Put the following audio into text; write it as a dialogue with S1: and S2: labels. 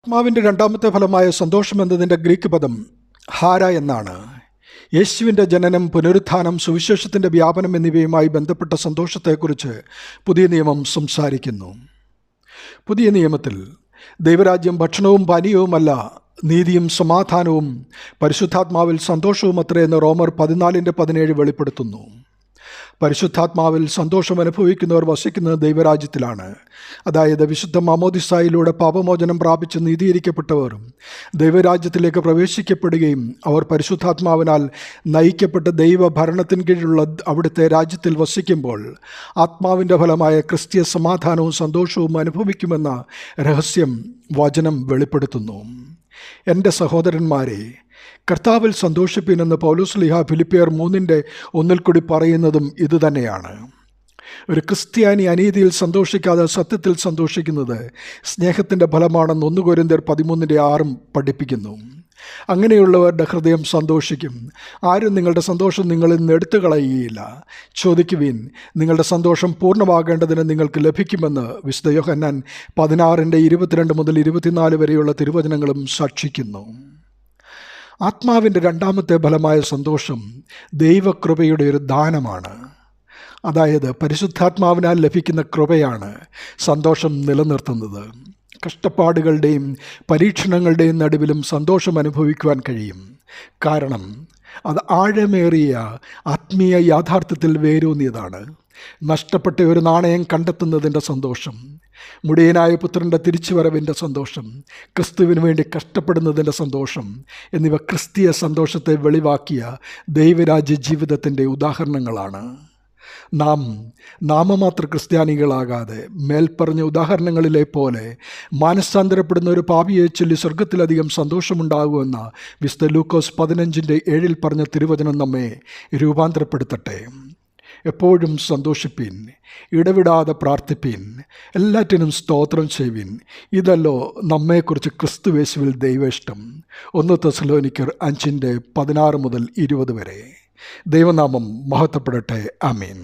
S1: ആത്മാവിൻ്റെ രണ്ടാമത്തെ ഫലമായ സന്തോഷം എന്നതിൻ്റെ ഗ്രീക്ക് പദം ഹാര എന്നാണ്. യേശുവിൻ്റെ ജനനം, പുനരുത്ഥാനം, സുവിശേഷത്തിൻ്റെ വ്യാപനം എന്നിവയുമായി ബന്ധപ്പെട്ട സന്തോഷത്തെക്കുറിച്ച് പുതിയ നിയമം സംസാരിക്കുന്നു. പുതിയ നിയമത്തിൽ ദൈവരാജ്യം ഭക്ഷണവും പാനീയവുമല്ല, നീതിയും സമാധാനവും പരിശുദ്ധാത്മാവിൽ സന്തോഷവും അത്രയെന്ന് റോമർ 14:17 വെളിപ്പെടുത്തുന്നു. പരിശുദ്ധാത്മാവിൽ സന്തോഷം അനുഭവിക്കുന്നവർ വസിക്കുന്നത് ദൈവരാജ്യത്തിലാണ്. അതായത് വിശുദ്ധ മാമോദിസായിലൂടെ പാപമോചനം പ്രാപിച്ച് നീതീകരിക്കപ്പെട്ടവർ ദൈവരാജ്യത്തിലേക്ക് പ്രവേശിക്കപ്പെടുകയും അവർ പരിശുദ്ധാത്മാവിനാൽ നയിക്കപ്പെട്ട് ദൈവഭരണത്തിന് കീഴിലുള്ള അവിടുത്തെ രാജ്യത്തിൽ വസിക്കുമ്പോൾ ആത്മാവിൻ്റെ ഫലമായ ക്രിസ്തീയ സമാധാനവും സന്തോഷവും അനുഭവിക്കുമെന്ന രഹസ്യം വചനം വെളിപ്പെടുത്തുന്നു. എൻ്റെ സഹോദരന്മാരെ, കർത്താവിൽ സന്തോഷിപ്പിനെന്ന് പൗലോസ്ലീഹ ഫിലിപ്പിയർ 3:1 കൂടി പറയുന്നതും ഇതുതന്നെയാണ്. ഒരു ക്രിസ്ത്യാനി അനീതിയിൽ സന്തോഷിക്കാതെ സത്യത്തിൽ സന്തോഷിക്കുന്നത് സ്നേഹത്തിൻ്റെ ഫലമാണെന്ന് 1 കൊരിന്ത്യർ 13:6 പഠിപ്പിക്കുന്നു. അങ്ങനെയുള്ളവരുടെ ഹൃദയം സന്തോഷിക്കും. ആരും നിങ്ങളുടെ സന്തോഷം നിങ്ങളിൽ നിന്ന് എടുത്തു കളയുകയില്ല. ചോദിക്കുവിൻ, നിങ്ങളുടെ സന്തോഷം പൂർണ്ണമാകേണ്ടതിന് നിങ്ങൾക്ക് ലഭിക്കുമെന്ന് വിശുദ്ധ യോഹന്നാൻ 16:22 മുതൽ 24 വരെയുള്ള തിരുവചനങ്ങളും സാക്ഷിക്കുന്നു. ആത്മാവിൻ്റെ രണ്ടാമത്തെ ഫലമായ സന്തോഷം ദൈവകൃപയുടെ ഒരു ദാനമാണ്. അതായത് പരിശുദ്ധാത്മാവിനാൽ ലഭിക്കുന്ന കൃപയാണ് സന്തോഷം നിലനിർത്തുന്നത്. കഷ്ടപ്പാടുകളുടെയും പരീക്ഷണങ്ങളുടെയും നടുവിലും സന്തോഷം അനുഭവിക്കുവാൻ കഴിയും. കാരണം അത് ആഴമേറിയ ആത്മീയ യാഥാർത്ഥ്യത്തിൽ വേരൂന്നിയതാണ്. നഷ്ടപ്പെട്ട ഒരു നാണയം കണ്ടെത്തുന്നതിൻ്റെ സന്തോഷം, മുടിയനായ പുത്രൻ്റെ തിരിച്ചുവരവിൻ്റെ സന്തോഷം, ക്രിസ്തുവിന് വേണ്ടി കഷ്ടപ്പെടുന്നതിൻ്റെ സന്തോഷം എന്നിവ ക്രിസ്തീയ സന്തോഷത്തെ വെളിവാക്കിയ ദൈവരാജ്യ ജീവിതത്തിൻ്റെ ഉദാഹരണങ്ങളാണ്. നാം നാമമാത്ര ക്രിസ്ത്യാനികളാകാതെ മേൽപ്പറഞ്ഞ ഉദാഹരണങ്ങളിലെ പോലെ മാനസാന്തരപ്പെടുന്ന ഒരു പാപിയെ ചൊല്ലി സ്വർഗത്തിലധികം സന്തോഷമുണ്ടാകുമെന്ന വിശുദ്ധ ലൂക്കോസ് 15:7 പറഞ്ഞ തിരുവചനം നമ്മെ രൂപാന്തരപ്പെടുത്തട്ടെ. എപ്പോഴും സന്തോഷിപ്പീൻ, ഇടവിടാതെ പ്രാർത്ഥിപ്പീൻ, എല്ലാറ്റിനും സ്തോത്രം ചെയ്യുവിൻ. ഇതല്ലോ നമ്മെക്കുറിച്ച് ക്രിസ്തുയേശുവിൽ ദൈവേഷ്ടം. 1 തെസ്സലോനിക്കർ 5:16 മുതൽ 20 വരെ. ദൈവനാമം മഹത്വപ്പെടട്ടെ. ആമേൻ.